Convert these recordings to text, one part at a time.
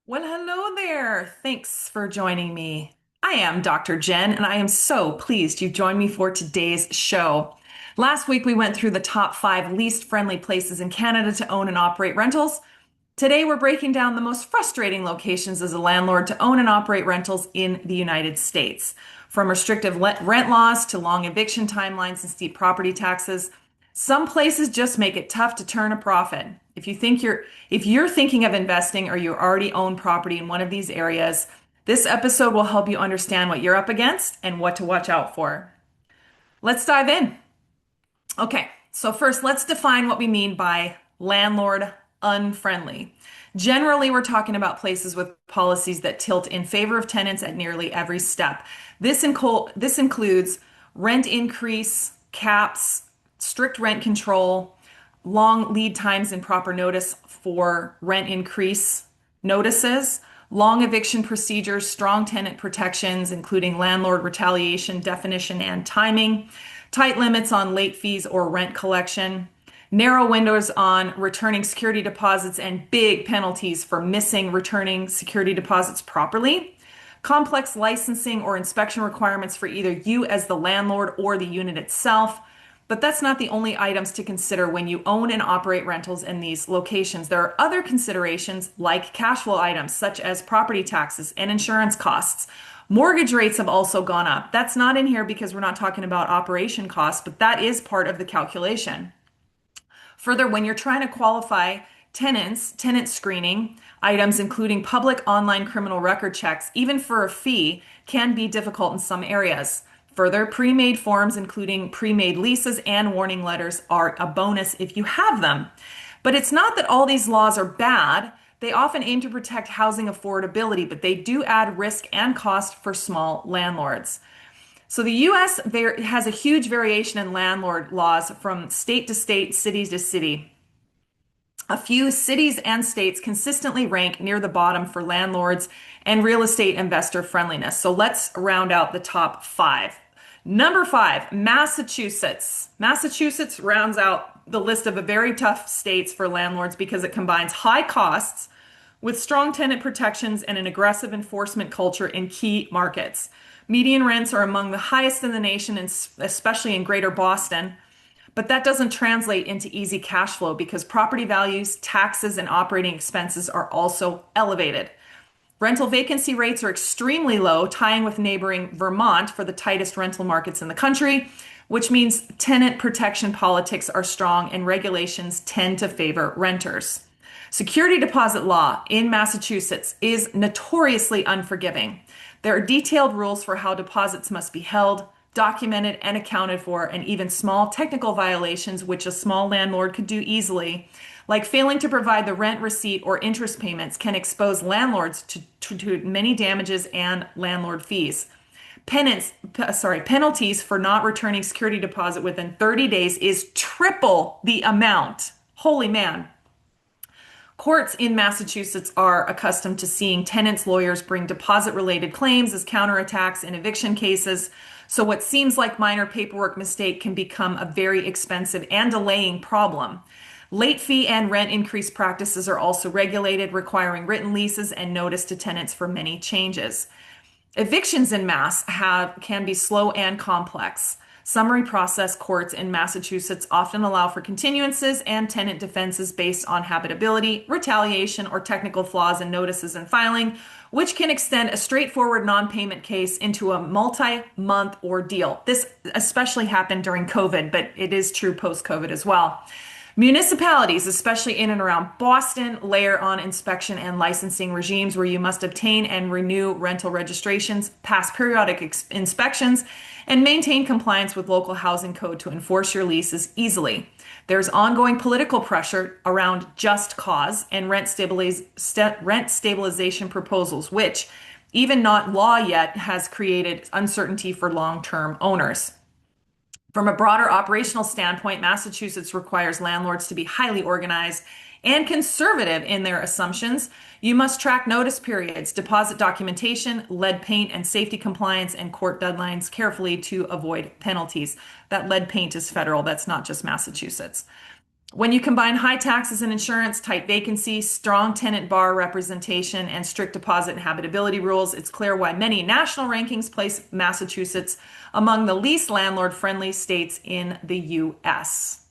Well, hello there. Thanks for joining me. I am Dr. Jen, and I am so pleased you've joined me for today's show. Last week, we went through the top 5 least friendly places in Canada to own and operate rentals. Today, we're breaking down the most frustrating locations as a landlord to own and operate rentals in the United States. From restrictive rent laws to long eviction timelines and steep property taxes, some places just make it tough to turn a profit. If you're thinking of investing or you already own property in one of these areas, this episode will help you understand what you're up against and what to watch out for. Let's dive in. Okay, so first, let's define what we mean by landlord unfriendly. Generally, we're talking about places with policies that tilt in favor of tenants at nearly every step. This includes rent increase, caps, strict rent control, long lead times and proper notice for rent increase notices, long eviction procedures, strong tenant protections, including landlord retaliation, definition, and timing, tight limits on late fees or rent collection, narrow windows on returning security deposits, and big penalties for missing returning security deposits properly, complex licensing or inspection requirements for either you as the landlord or the unit itself. But that's not the only items to consider when you own and operate rentals in these locations. There are other considerations like cash flow items, such as property taxes and insurance costs. Mortgage rates have also gone up. That's not in here because we're not talking about operation costs, but that is part of the calculation. Further, when you're trying to qualify tenant screening items, including public online criminal record checks, even for a fee, can be difficult in some areas. Further, pre-made forms, including pre-made leases and warning letters, are a bonus if you have them. But it's not that all these laws are bad. They often aim to protect housing affordability, but they do add risk and cost for small landlords. So the US has a huge variation in landlord laws from state to state, city to city. A few cities and states consistently rank near the bottom for landlords and real estate investor friendliness. So let's round out the top 5. Number 5, Massachusetts. Massachusetts rounds out the list of a very tough states for landlords because it combines high costs with strong tenant protections and an aggressive enforcement culture in key markets. Median rents are among the highest in the nation, and especially in Greater Boston. But that doesn't translate into easy cash flow because property values, taxes, and operating expenses are also elevated. Rental vacancy rates are extremely low, tying with neighboring Vermont for the tightest rental markets in the country, which means tenant protection politics are strong and regulations tend to favor renters. Security deposit law in Massachusetts is notoriously unforgiving. There are detailed rules for how deposits must be held, documented, and accounted for, and even small technical violations, which a small landlord could do easily, like failing to provide the rent receipt or interest payments, can expose landlords to many damages and landlord fees. Penalties for not returning security deposit within 30 days is triple the amount. Holy man. Courts in Massachusetts are accustomed to seeing tenants' lawyers bring deposit-related claims as counterattacks in eviction cases. So what seems like minor paperwork mistake can become a very expensive and delaying problem. Late fee and rent increase practices are also regulated, requiring written leases and notice to tenants for many changes. Evictions in Mass can be slow and complex. Summary process courts in Massachusetts often allow for continuances and tenant defenses based on habitability, retaliation, or technical flaws in notices and filing, which can extend a straightforward non-payment case into a multi-month ordeal. This especially happened during COVID, but it is true post-COVID as well. Municipalities, especially in and around Boston, layer on inspection and licensing regimes where you must obtain and renew rental registrations, pass periodic inspections, and maintain compliance with local housing code to enforce your leases easily. There's ongoing political pressure around just cause and rent stabilization proposals, which, even not law yet, has created uncertainty for long-term owners. From a broader operational standpoint, Massachusetts requires landlords to be highly organized and conservative in their assumptions. You must track notice periods, deposit documentation, lead paint and safety compliance, and court deadlines carefully to avoid penalties. That lead paint is federal, that's not just Massachusetts. When you combine high taxes and insurance, tight vacancy, strong tenant bar representation, and strict deposit and habitability rules, it's clear why many national rankings place Massachusetts among the least landlord-friendly states in the US.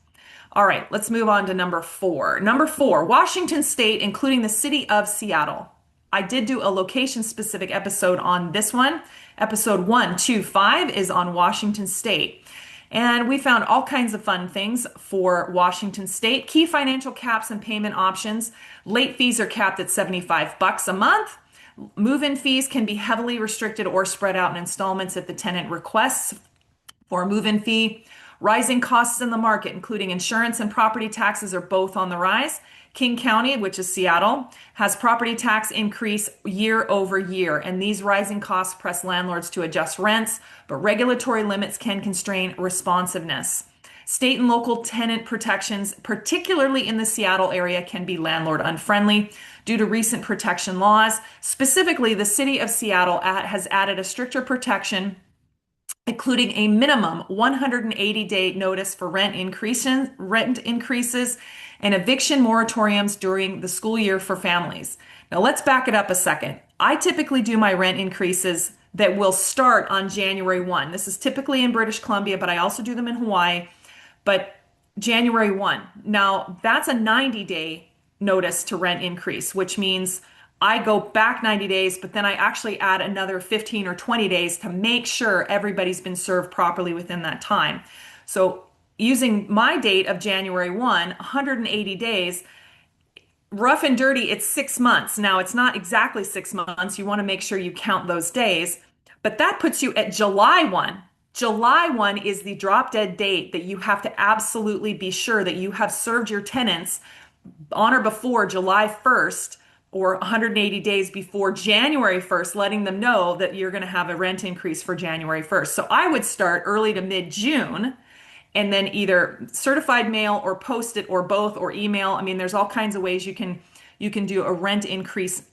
All right, let's move on to number four. Number four, Washington State, including the city of Seattle. I did do a location specific episode on this one. Episode 125 is on Washington State. And we found all kinds of fun things for Washington State. Key financial caps and payment options. Late fees are capped at $75 a month. Move-in fees can be heavily restricted or spread out in installments if the tenant requests for a move-in fee. Rising costs in the market, including insurance and property taxes, are both on the rise. King County, which is Seattle, has property tax increase year over year, and these rising costs press landlords to adjust rents, but regulatory limits can constrain responsiveness. State and local tenant protections, particularly in the Seattle area, can be landlord unfriendly due to recent protection laws. Specifically, the city of Seattle has added a stricter protection including a minimum 180-day notice for rent increases and eviction moratoriums during the school year for families. Now let's back it up a second. I typically do my rent increases that will start on January 1. This is typically in British Columbia, but I also do them in Hawaii. But January 1. Now that's a 90-day notice to rent increase, which means I go back 90 days, but then I actually add another 15 or 20 days to make sure everybody's been served properly within that time. So using my date of January 1, 180 days, rough and dirty, it's 6 months. Now, it's not exactly 6 months. You want to make sure you count those days, but that puts you at July 1. July 1 is the drop dead date that you have to absolutely be sure that you have served your tenants on or before July 1st or 180 days before January 1st, letting them know that you're going to have a rent increase for January 1st. So I would start early to mid-June and then either certified mail or post it or both or email. I mean, there's all kinds of ways you can do a rent increase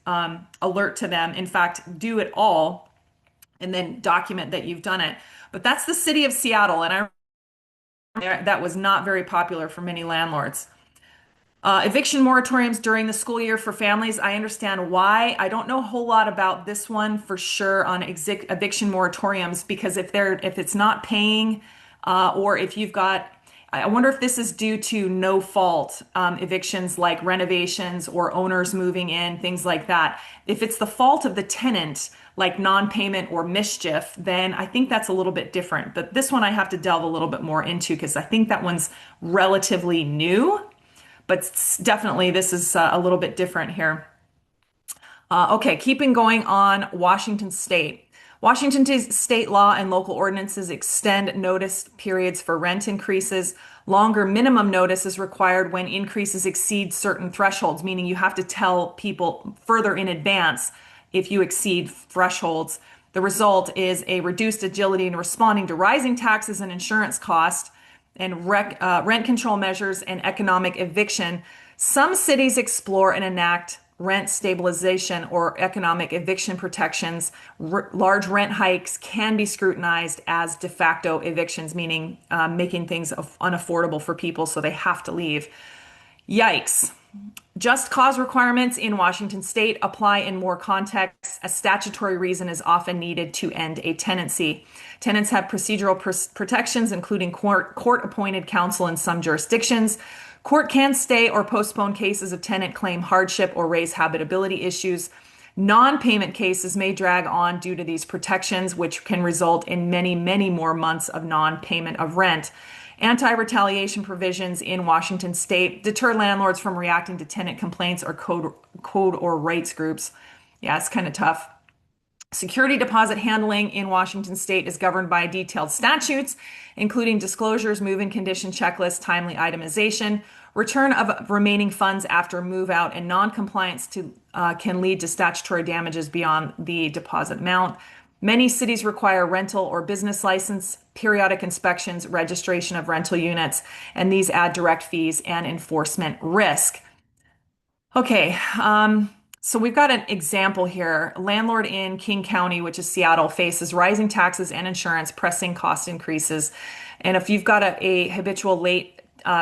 alert to them. In fact, do it all and then document that you've done it. But that's the city of Seattle, and that was not very popular for many landlords. Eviction moratoriums during the school year for families. I understand why. I don't know a whole lot about this one for sure on eviction moratoriums because if it's not paying, or if you've got, I wonder if this is due to no fault evictions like renovations or owners moving in, things like that. If it's the fault of the tenant, like non-payment or mischief, then I think that's a little bit different. But this one I have to delve a little bit more into because I think that one's relatively new. But definitely this is a little bit different here. Okay, keeping going on Washington State. Washington state law and local ordinances extend notice periods for rent increases. Longer minimum notice is required when increases exceed certain thresholds, meaning you have to tell people further in advance if you exceed thresholds. The result is a reduced agility in responding to rising taxes and insurance costs and rent control measures and economic eviction. Some cities explore and enact rent stabilization or economic eviction protections. Large rent hikes can be scrutinized as de facto evictions, meaning making things unaffordable for people so they have to leave. Yikes. Just cause requirements in Washington State apply in more contexts. A statutory reason is often needed to end a tenancy. Tenants have procedural protections, including court-appointed counsel in some jurisdictions. Court can stay or postpone cases of tenant claim hardship or raise habitability issues. Non-payment cases may drag on due to these protections, which can result in many, many more months of non-payment of rent. Anti-retaliation provisions in Washington State deter landlords from reacting to tenant complaints or code or rights groups. Yeah, it's kind of tough. Security deposit handling in Washington State is governed by detailed statutes, including disclosures, move-in condition checklist, timely itemization, return of remaining funds after move-out, and non-compliance can lead to statutory damages beyond the deposit amount. Many cities require rental or business license, periodic inspections, registration of rental units, and these add direct fees and enforcement risk. Okay, so we've got an example here. A landlord in King County, which is Seattle, faces rising taxes and insurance, pressing cost increases. And if you've got a habitual late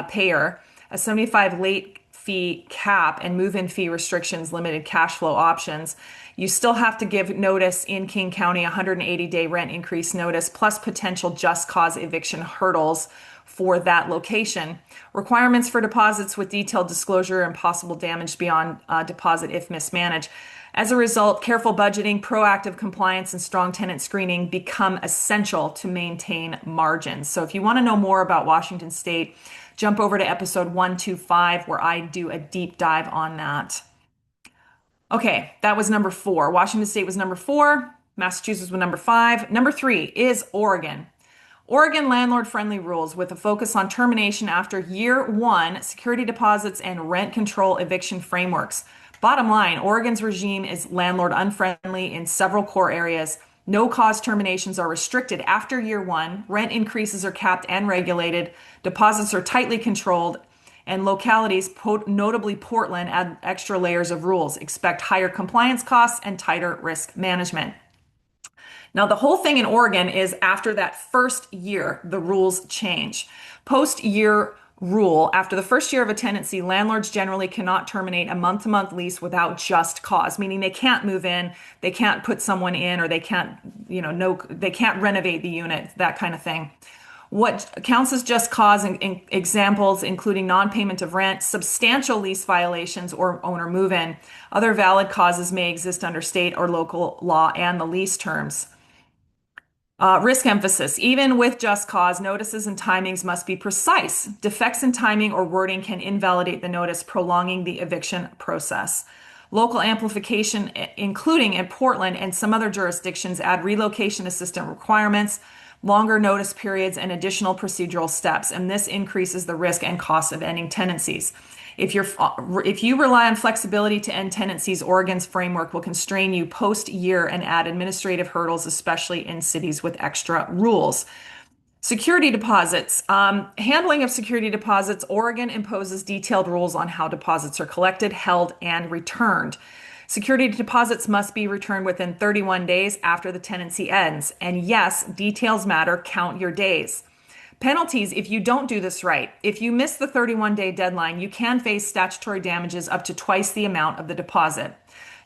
payer, a 75 late fee cap, and move-in fee restrictions, limited cash flow options. You still have to give notice in King County, 180-day rent increase notice, plus potential just cause eviction hurdles for that location. Requirements for deposits with detailed disclosure and possible damage beyond deposit if mismanaged. As a result, careful budgeting, proactive compliance, and strong tenant screening become essential to maintain margins. So if you want to know more about Washington State, jump over to episode 125 where I do a deep dive on that. Okay, that was number four. Washington State was number four. Massachusetts was number five. Number three is Oregon. Oregon landlord-friendly rules with a focus on termination after year one, security deposits, and rent control eviction frameworks. Bottom line, Oregon's regime is landlord-unfriendly in several core areas. No-cause terminations are restricted after year one. Rent increases are capped and regulated. Deposits are tightly controlled. And localities, notably Portland, add extra layers of rules. Expect higher compliance costs and tighter risk management. Now, the whole thing in Oregon is after that first year, the rules change. Post year rule, after the first year of a tenancy, landlords generally cannot terminate a month-to-month lease without just cause, meaning they can't move in, they can't put someone in, or they can't, they can't renovate the unit, that kind of thing. What counts as just cause in examples including non-payment of rent, substantial lease violations, or owner move-in. Other valid causes may exist under state or local law and the lease terms. Risk emphasis. Even with just cause, notices and timings must be precise. Defects in timing or wording can invalidate the notice, prolonging the eviction process. Local amplification, including in Portland and some other jurisdictions, add relocation assistant requirements, longer notice periods, and additional procedural steps, and this increases the risk and cost of ending tenancies. If you rely on flexibility to end tenancies, Oregon's framework will constrain you post-year and add administrative hurdles, especially in cities with extra rules. Security deposits. Handling of security deposits. Oregon imposes detailed rules on how deposits are collected, held, and returned. Security deposits must be returned within 31 days after the tenancy ends. And yes, details matter. Count your days. Penalties if you don't do this right. If you miss the 31-day deadline, you can face statutory damages up to twice the amount of the deposit.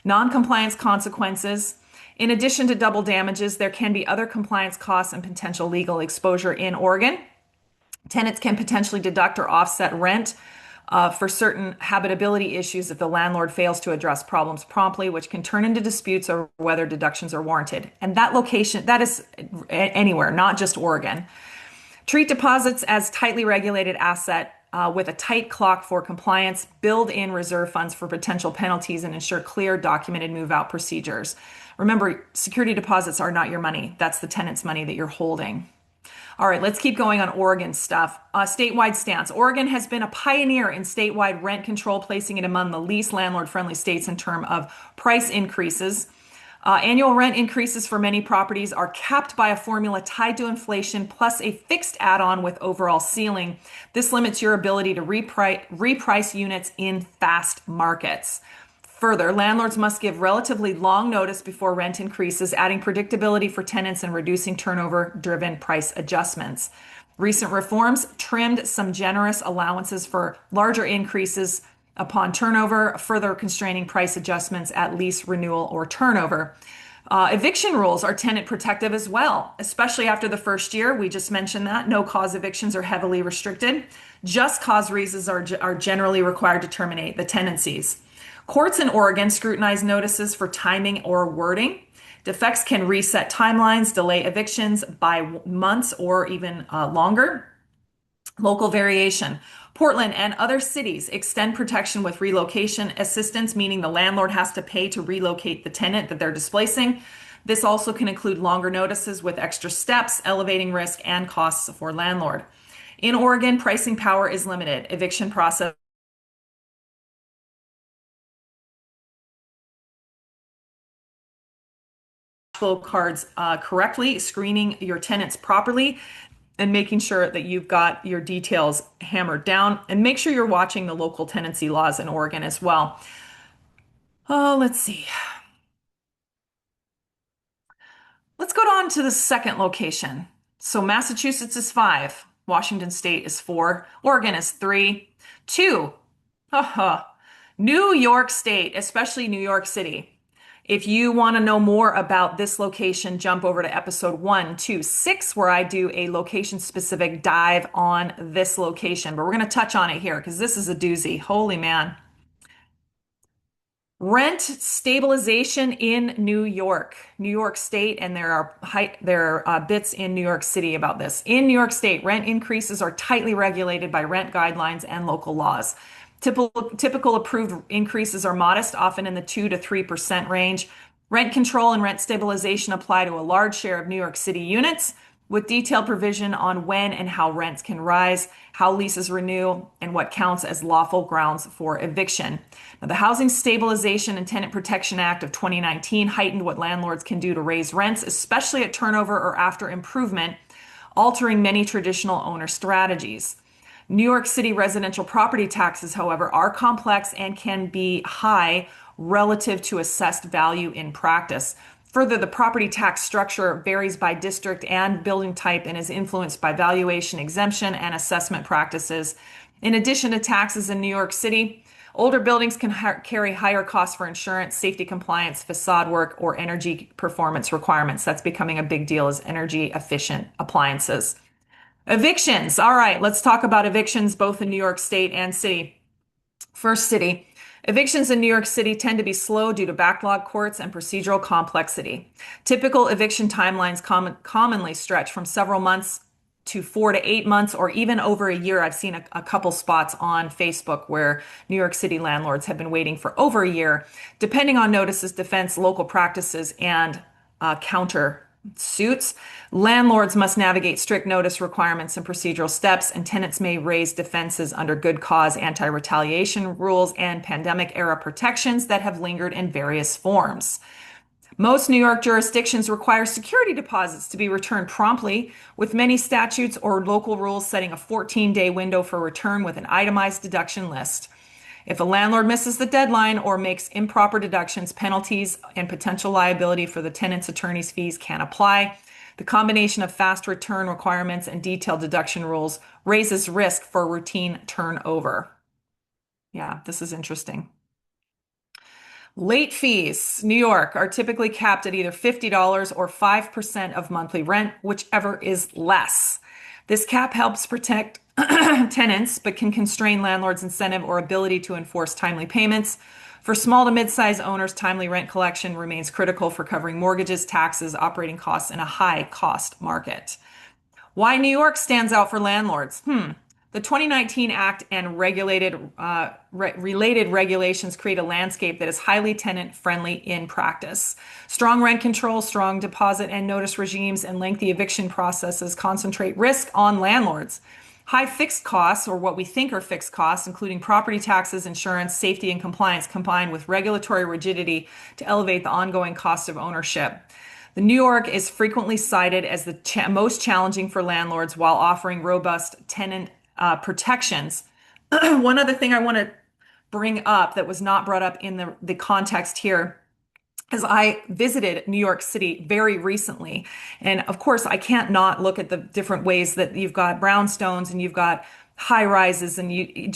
Non-compliance consequences. In addition to double damages, there can be other compliance costs and potential legal exposure in Oregon. Tenants can potentially deduct or offset rent for certain habitability issues if the landlord fails to address problems promptly, which can turn into disputes over whether deductions are warranted. And that is anywhere, not just Oregon. Treat deposits as tightly regulated asset with a tight clock for compliance. Build in reserve funds for potential penalties and ensure clear documented move-out procedures. Remember, security deposits are not your money. That's the tenant's money that you're holding. All right, let's keep going on Oregon stuff. Statewide stance. Oregon has been a pioneer in statewide rent control, placing it among the least landlord-friendly states in terms of price increases. Annual rent increases for many properties are capped by a formula tied to inflation plus a fixed add-on with overall ceiling. This limits your ability to reprice units in fast markets. Further, landlords must give relatively long notice before rent increases, adding predictability for tenants and reducing turnover-driven price adjustments. Recent reforms trimmed some generous allowances for larger increases upon turnover, further constraining price adjustments at lease renewal or turnover. Eviction rules are tenant protective as well, especially after the first year. We just mentioned that. No cause evictions are heavily restricted. Just cause reasons are generally required to terminate the tenancies. Courts in Oregon scrutinize notices for timing or wording. Defects can reset timelines, delay evictions by months or even longer. Local variation. Portland and other cities extend protection with relocation assistance, meaning the landlord has to pay to relocate the tenant that they're displacing. This also can include longer notices with extra steps, elevating risk and costs for landlord. In Oregon, pricing power is limited. Eviction process flow cards correctly, screening your tenants properly, and making sure that you've got your details hammered down, and make sure you're watching the local tenancy laws in Oregon as well. Oh, let's see. Let's go on to the second location. So Massachusetts is 5. Washington State is 4. Oregon is 3. 2. Haha. New York State, especially New York City. If you want to know more about this location, jump over to episode 126, where I do a location specific dive on this location. But we're going to touch on it here because this is a doozy. Holy man. Rent stabilization in New York, New York State, and there are bits in New York City about this. In New York State, rent increases are tightly regulated by rent guidelines and local laws. Typical approved increases are modest, often in the 2 to 3% range. Rent control and rent stabilization apply to a large share of New York City units, with detailed provision on when and how rents can rise, how leases renew, and what counts as lawful grounds for eviction. Now, the Housing Stabilization and Tenant Protection Act of 2019 heightened what landlords can do to raise rents, especially at turnover or after improvement, altering many traditional owner strategies. New York City residential property taxes, however, are complex and can be high relative to assessed value in practice. Further, the property tax structure varies by district and building type and is influenced by valuation, exemption, and assessment practices. In addition to taxes in New York City, older buildings can carry higher costs for insurance, safety compliance, facade work, or energy performance requirements. That's becoming a big deal as energy efficient appliances. Evictions. All right, let's talk about evictions both in New York State and city. First, city. Evictions in New York City tend to be slow due to backlog courts and procedural complexity. Typical eviction timelines commonly stretch from several months to 4 to 8 months, or even over a year. I've seen a couple spots on Facebook where New York City landlords have been waiting for over a year, depending on notices, defense, local practices, and counter suits. Landlords must navigate strict notice requirements and procedural steps, and tenants may raise defenses under good cause, anti-retaliation rules, and pandemic era protections that have lingered in various forms. Most New York jurisdictions require security deposits to be returned promptly, with many statutes or local rules setting a 14-day window for return with an itemized deduction list. If a landlord misses the deadline or makes improper deductions, penalties and potential liability for the tenant's attorney's fees can apply. The combination of fast return requirements and detailed deduction rules raises risk for routine turnover. Yeah, this is interesting. Late fees, New York, are typically capped at either $50 or 5% of monthly rent, whichever is less. This cap helps protect tenants, but can constrain landlords' incentive or ability to enforce timely payments. For small to mid-sized owners, timely rent collection remains critical for covering mortgages, taxes, operating costs in a high-cost market. Why New York stands out for landlords? The 2019 Act and related regulations create a landscape that is highly tenant friendly in practice. Strong rent control, strong deposit and notice regimes, and lengthy eviction processes concentrate risk on landlords. High fixed costs, or what we think are fixed costs, including property taxes, insurance, safety, and compliance, combined with regulatory rigidity to elevate the ongoing cost of ownership. The New York is frequently cited as the most challenging for landlords while offering robust tenant protections. One other thing I want to bring up that was not brought up in the context here is I visited New York City very recently. And of course, I can't not look at the different ways that you've got brownstones and you've got high rises, and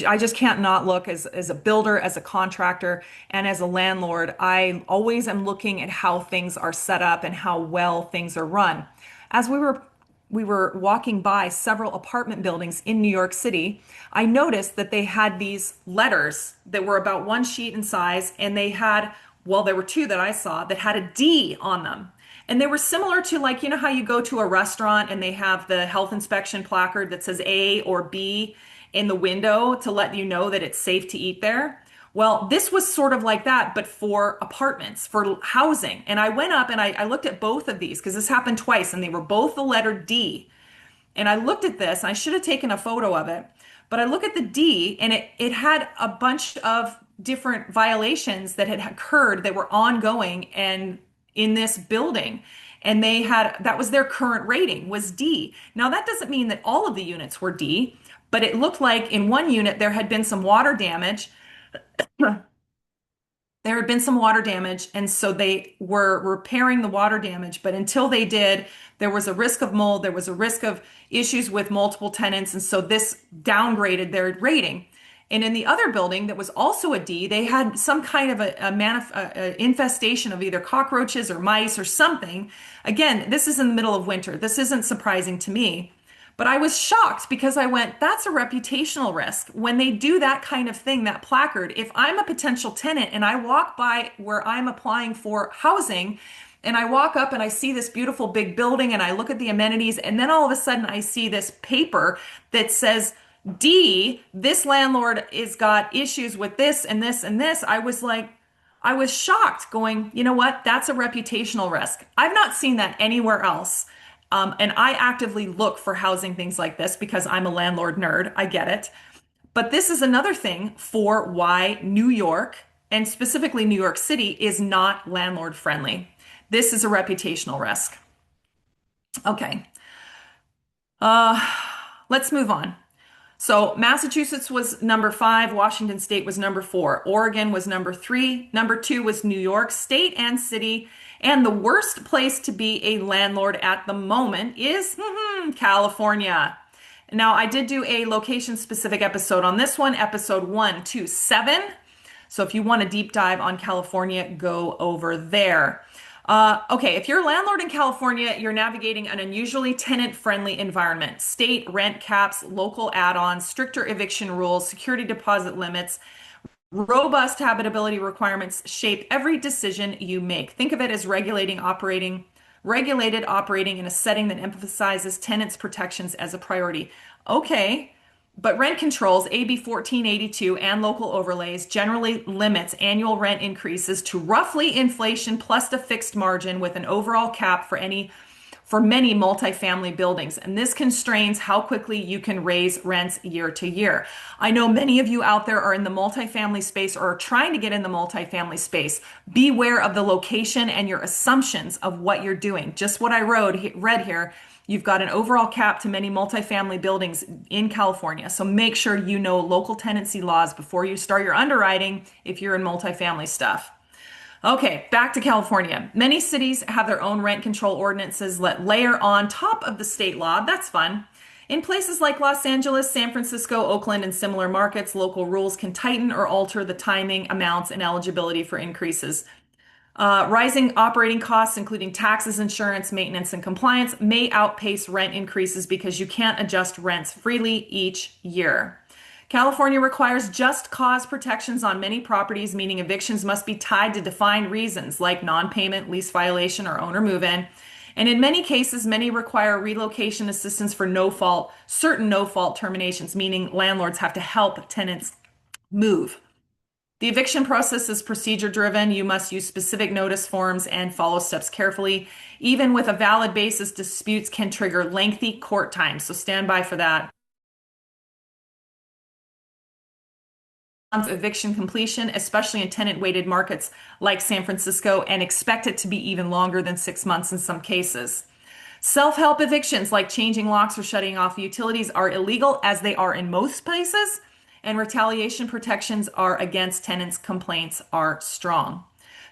I just can't not look as a builder, as a contractor, and as a landlord. I always am looking at how things are set up and how well things are run. As we were walking by several apartment buildings in New York City, I noticed that they had these letters that were about one sheet in size, and they had, well, there were two that I saw that had a D on them. And they were similar to, like, you know how you go to a restaurant and they have the health inspection placard that says A or B in the window to let you know that it's safe to eat there? Well, this was sort of like that, but for apartments, for housing. And I went up and I looked at both of these because this happened twice and they were both the letter D. And I looked at this, I should have taken a photo of it, but I look at the D and it had a bunch of different violations that had occurred that were ongoing and in this building. And that was their current rating, was D. Now, that doesn't mean that all of the units were D, but it looked like in one unit there had been some water damage. There There had been some water damage, and so they were repairing the water damage. But until they did, there was a risk of mold, there was a risk of issues with multiple tenants, and so this downgraded their rating. And in the other building that was also a D, they had some kind of a infestation of either cockroaches or mice or something. Again, this is in the middle of winter. This isn't surprising to me. But I was shocked because I went, that's a reputational risk. When they do that kind of thing, that placard, if I'm a potential tenant and I walk by where I'm applying for housing and I walk up and I see this beautiful big building and I look at the amenities, and then all of a sudden I see this paper that says, D, this landlord has got issues with this and this and this. I was like, I was shocked going, you know what? That's a reputational risk. I've not seen that anywhere else. And I actively look for housing things like this because I'm a landlord nerd. I get it. But this is another thing for why New York, and specifically New York City, is not landlord friendly. This is a reputational risk. Okay. Uh, let's move on. So Massachusetts was number 5, Washington State was number 4, Oregon was number 3, number 2 was New York State and City, and the worst place to be a landlord at the moment is California. Now, I did do a location specific episode on this one, episode 127. So if you want a deep dive on California, go over there. Okay, if you're a landlord in California, you're navigating an unusually tenant-friendly environment. State rent caps, local add-ons, stricter eviction rules, security deposit limits, robust habitability requirements shape every decision you make. Think of it as regulated operating in a setting that emphasizes tenants' protections as a priority. Okay, but rent controls, AB 1482, and local overlays generally limits annual rent increases to roughly inflation plus a fixed margin with an overall cap for many multifamily buildings. And this constrains how quickly you can raise rents year to year. I know many of you out there are in the multifamily space or are trying to get in the multifamily space. Beware of the location and your assumptions of what you're doing. Just what I read here. You've got an overall cap to many multifamily buildings in California. So make sure you know local tenancy laws before you start your underwriting if you're in multifamily stuff. Okay, back to California. Many cities have their own rent control ordinances that layer on top of the state law. That's fun. In places like Los Angeles, San Francisco, Oakland, and similar markets, local rules can tighten or alter the timing, amounts, and eligibility for increases. Rising operating costs, including taxes, insurance, maintenance, and compliance, may outpace rent increases because you can't adjust rents freely each year. California requires just cause protections on many properties, meaning evictions must be tied to defined reasons like non-payment, lease violation, or owner move-in. And in many cases, many require relocation assistance for certain no-fault terminations, meaning landlords have to help tenants move. The eviction process is procedure driven. You must use specific notice forms and follow steps carefully. Even with a valid basis, disputes can trigger lengthy court time. So stand by for that. Eviction completion, especially in tenant weighted markets like San Francisco, and expect it to be even longer than 6 months in some cases. Self-help evictions like changing locks or shutting off utilities are illegal, as they are in most places, and retaliation protections are against tenants' complaints are strong.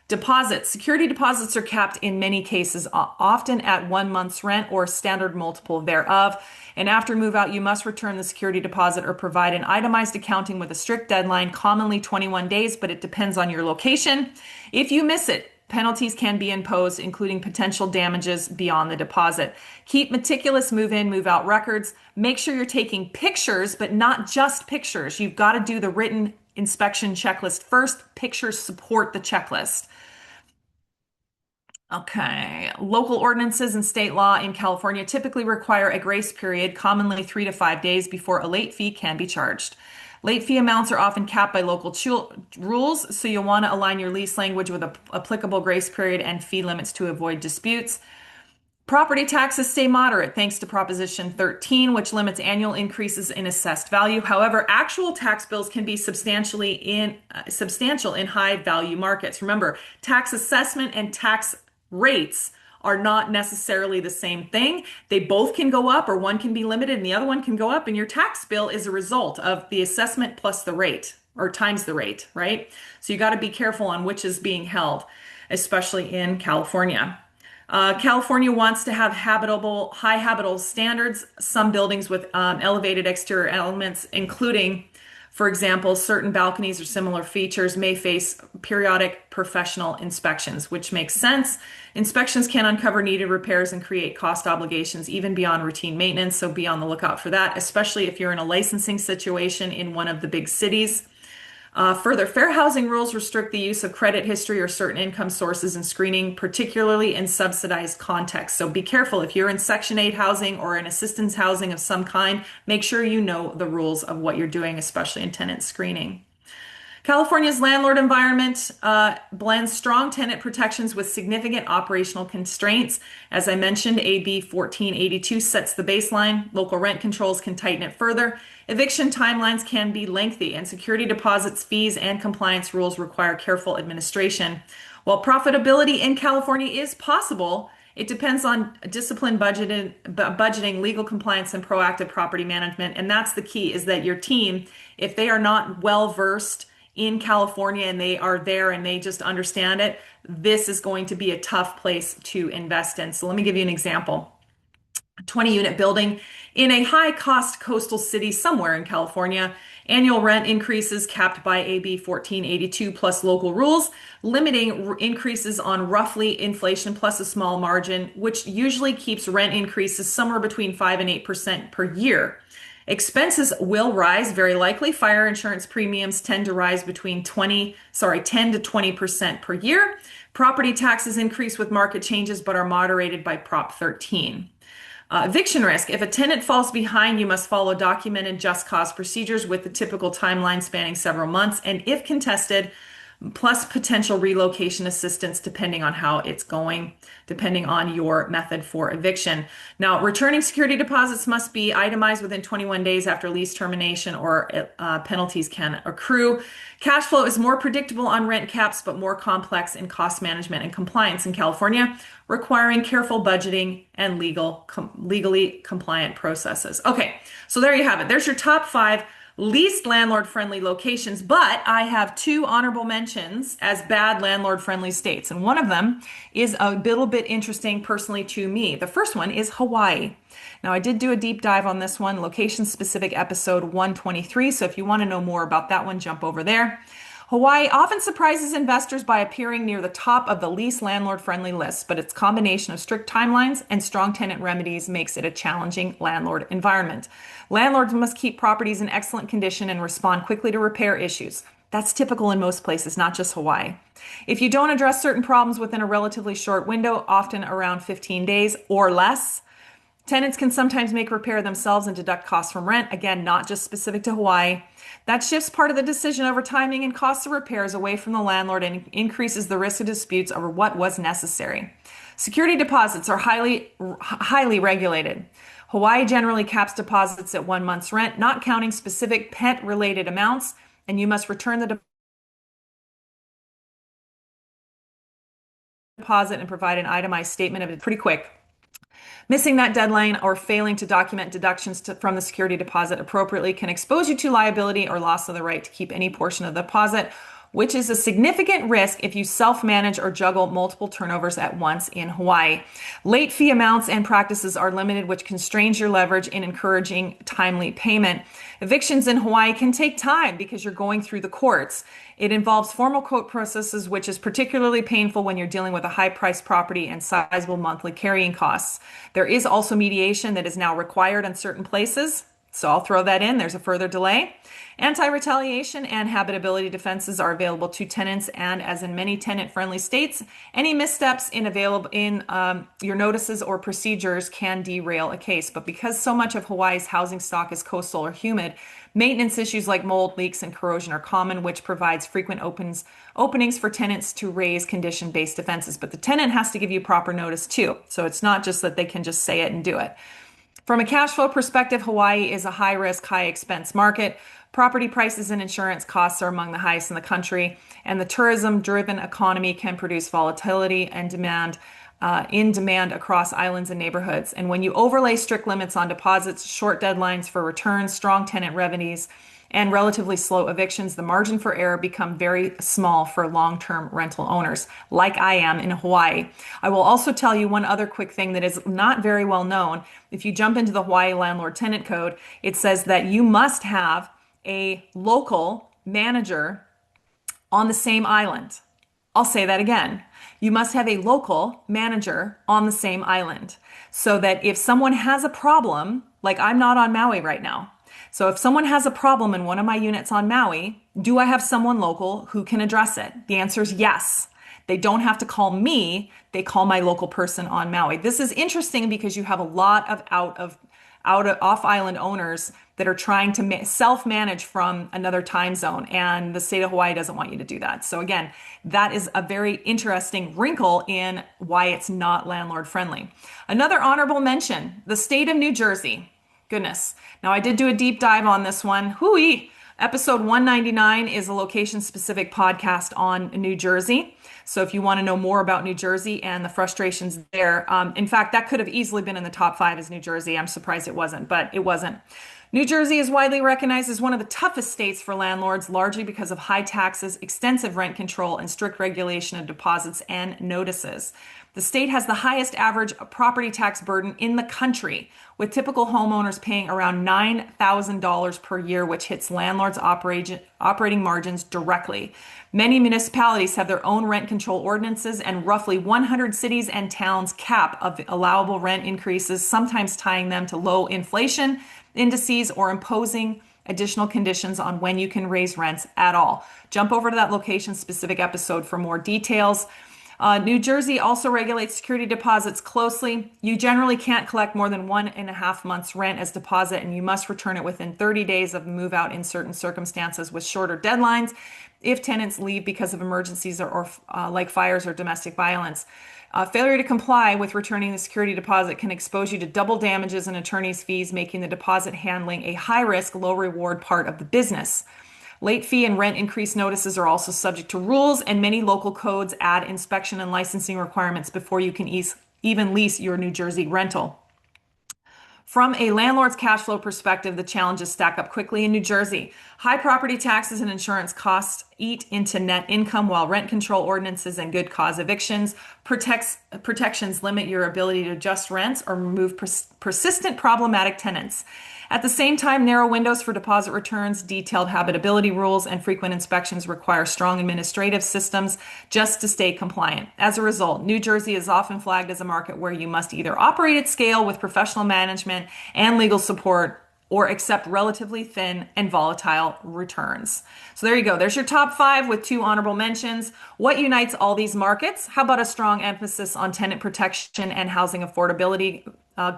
Deposits. Security deposits are capped in many cases, often at 1 month's rent or standard multiple thereof. And after move out, you must return the security deposit or provide an itemized accounting with a strict deadline, commonly 21 days, but it depends on your location. If you miss it, penalties can be imposed, including potential damages beyond the deposit. Keep meticulous move-in, move-out records. Make sure you're taking pictures, but not just pictures. You've got to do the written inspection checklist first. Pictures support the checklist. Okay. Local ordinances and state law in California typically require a grace period, commonly 3 to 5 days, before a late fee can be charged. Late fee amounts are often capped by local rules, so you'll want to align your lease language with applicable grace period and fee limits to avoid disputes. Property taxes stay moderate thanks to Proposition 13, which limits annual increases in assessed value. However, actual tax bills can be substantial in high value markets. Remember, tax assessment and tax rates are not necessarily the same thing. They both can go up, or one can be limited and the other one can go up, and your tax bill is a result of the assessment plus the rate. or times the rate, right? So you got to be careful on which is being held, especially in California. California wants to have high habitable standards. Some buildings with elevated exterior elements, including, for example, certain balconies or similar features, may face periodic professional inspections, which makes sense. Inspections can uncover needed repairs and create cost obligations even beyond routine maintenance. So be on the lookout for that, especially if you're in a licensing situation in one of the big cities. Further, fair housing rules restrict the use of credit history or certain income sources in screening, particularly in subsidized contexts. So be careful if you're in Section 8 housing or in assistance housing of some kind, make sure you know the rules of what you're doing, especially in tenant screening. California's landlord environment blends strong tenant protections with significant operational constraints. As I mentioned, AB 1482 sets the baseline. Local rent controls can tighten it further. Eviction timelines can be lengthy, and security deposits, fees, and compliance rules require careful administration. While profitability in California is possible, it depends on disciplined budgeting, legal compliance, and proactive property management. And that's the key, is that your team, if they are not well versed in California and they are there and they just understand it, this is going to be a tough place to invest in. So let me give you an example. 20-unit building in a high-cost coastal city somewhere in California. Annual rent increases capped by AB 1482 plus local rules, limiting increases on roughly inflation plus a small margin, which usually keeps rent increases somewhere between 5 and 8% per year. Expenses will rise, very likely. Fire insurance premiums tend to rise between 10 to 20% per year. Property taxes increase with market changes, but are moderated by Prop 13. Eviction risk. If a tenant falls behind, you must follow documented just cause procedures with the typical timeline spanning several months, and if contested, plus potential relocation assistance depending on how it's going, depending on your method for eviction. Now, returning security deposits must be itemized within 21 days after lease termination, or penalties can accrue. Cash flow is more predictable on rent caps, but more complex in cost management and compliance in California, requiring careful budgeting and legally compliant processes. Okay, so there you have it. There's your top 5 least landlord-friendly locations, but I have 2 honorable mentions as bad landlord-friendly states, and one of them is a little bit interesting personally to me. The first one is Hawaii. Now, I did do a deep dive on this one, location-specific episode 123, so if you want to know more about that one, jump over there. Hawaii often surprises investors by appearing near the top of the least landlord-friendly list, but its combination of strict timelines and strong tenant remedies makes it a challenging landlord environment. Landlords must keep properties in excellent condition and respond quickly to repair issues. That's typical in most places, not just Hawaii. If you don't address certain problems within a relatively short window, often around 15 days or less, tenants can sometimes make repair themselves and deduct costs from rent. Again, not just specific to Hawaii. That shifts part of the decision over timing and costs of repairs away from the landlord and increases the risk of disputes over what was necessary. Security deposits are highly regulated. Hawaii generally caps deposits at 1 month's rent, not counting specific pet-related amounts, and you must return the deposit and provide an itemized statement of it pretty quick. Missing that deadline or failing to document deductions from the security deposit appropriately can expose you to liability or loss of the right to keep any portion of the deposit, which is a significant risk if you self-manage or juggle multiple turnovers at once in Hawaii. Late fee amounts and practices are limited, which constrains your leverage in encouraging timely payment. Evictions in Hawaii can take time because you're going through the courts. It involves formal court processes, which is particularly painful when you're dealing with a high-priced property and sizable monthly carrying costs. There is also mediation that is now required in certain places, so I'll throw that in. There's a further delay. Anti-retaliation and habitability defenses are available to tenants, and as in many tenant-friendly states, any missteps in your notices or procedures can derail a case. But because so much of Hawaii's housing stock is coastal or humid, maintenance issues like mold, leaks, and corrosion are common, which provides frequent openings for tenants to raise condition-based defenses. But the tenant has to give you proper notice too, so it's not just that they can just say it and do it. From a cash flow perspective, Hawaii is a high-risk, high-expense market. Property prices and insurance costs are among the highest in the country, and the tourism-driven economy can produce volatility and demand across islands and neighborhoods. And when you overlay strict limits on deposits, short deadlines for returns, strong tenant remedies, and relatively slow evictions, the margin for error become very small for long-term rental owners, like I am in Hawaii. I will also tell you one other quick thing that is not very well known. If you jump into the Hawaii Landlord Tenant Code, it says that you must have a local manager on the same island. I'll say that again. You must have a local manager on the same island so that if someone has a problem, like I'm not on Maui right now. So if someone has a problem in one of my units on Maui, do I have someone local who can address it? The answer is yes. They don't have to call me, they call my local person on Maui. This is interesting because you have a lot of off island owners that are trying to self-manage from another time zone, and the state of Hawaii doesn't want you to do that. So again, that is a very interesting wrinkle in why it's not landlord friendly. Another honorable mention, the state of New Jersey. Goodness. Now I did do a deep dive on this one. Hooey! Episode 199 is a location-specific podcast on New Jersey. So if you want to know more about New Jersey and the frustrations there, in fact, that could have easily been in the top 5 as New Jersey. I'm surprised it wasn't, but it wasn't. New Jersey is widely recognized as one of the toughest states for landlords, largely because of high taxes, extensive rent control, and strict regulation of deposits and notices. The state has the highest average property tax burden in the country, with typical homeowners paying around $9,000 per year, which hits landlords' operating margins directly. Many municipalities have their own rent control ordinances, and roughly 100 cities and towns cap of allowable rent increases, sometimes tying them to low inflation indices or imposing additional conditions on when you can raise rents at all. Jump over to that location-specific episode for more details. New Jersey also regulates security deposits closely. You generally can't collect more than 1.5 months rent as deposit, and you must return it within 30 days of move out in certain circumstances with shorter deadlines if tenants leave because of emergencies or like fires or domestic violence. Failure to comply with returning the security deposit can expose you to double damages and attorney's fees, making the deposit handling a high-risk, low-reward part of the business. Late fee and rent increase notices are also subject to rules, and many local codes add inspection and licensing requirements before you can even lease your New Jersey rental. From a landlord's cash flow perspective, the challenges stack up quickly in New Jersey. High property taxes and insurance costs eat into net income, while rent control ordinances and good cause evictions protections limit your ability to adjust rents or remove persistent problematic tenants. At the same time, narrow windows for deposit returns, detailed habitability rules, and frequent inspections require strong administrative systems just to stay compliant. As a result, New Jersey is often flagged as a market where you must either operate at scale with professional management and legal support or accept relatively thin and volatile returns. So there you go. There's your top 5 with 2 honorable mentions. What unites all these markets? How about a strong emphasis on tenant protection and housing affordability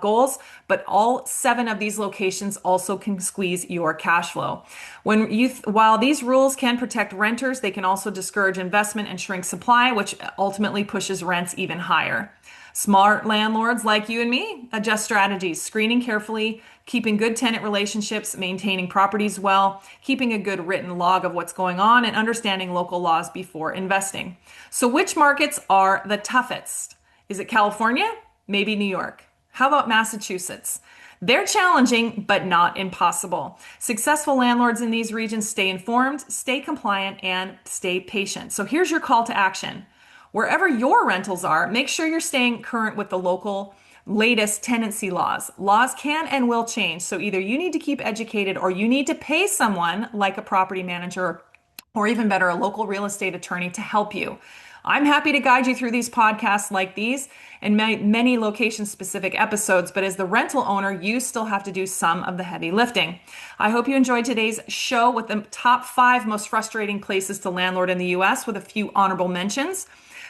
goals? But all 7 of these locations also can squeeze your cash flow. While these rules can protect renters, they can also discourage investment and shrink supply, which ultimately pushes rents even higher. Smart landlords like you and me adjust strategies, screening carefully, keeping good tenant relationships, maintaining properties well, keeping a good written log of what's going on, and understanding local laws before investing. So which markets are the toughest? Is it California? Maybe New York. How about Massachusetts? They're challenging, but not impossible. Successful landlords in these regions stay informed, stay compliant, and stay patient. So here's your call to action. Wherever your rentals are, make sure you're staying current with the local latest tenancy laws. Laws can and will change, so either you need to keep educated or you need to pay someone like a property manager or even better, a local real estate attorney to help you. I'm happy to guide you through these podcasts like these and many location-specific episodes, but as the rental owner, you still have to do some of the heavy lifting. I hope you enjoyed today's show with the top 5 most frustrating places to landlord in the U.S. with a few honorable mentions.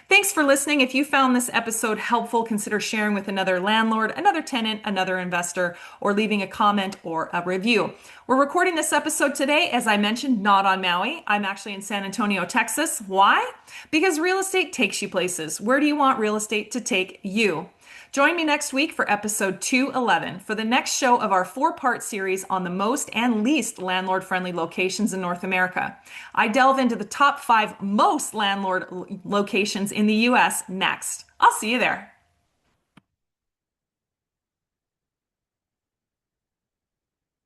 Thanks for listening. If you found this episode helpful, consider sharing with another landlord, another tenant, another investor, or leaving a comment or a review. We're recording this episode today, as I mentioned, not on Maui. I'm actually in San Antonio, Texas. Why? Because real estate takes you places. Where do you want real estate to take you? Join me next week for episode 211 for the next show of our 4-part series on the most and least landlord-friendly locations in North America. I delve into the top 5 most landlord locations in the U.S. next. I'll see you there.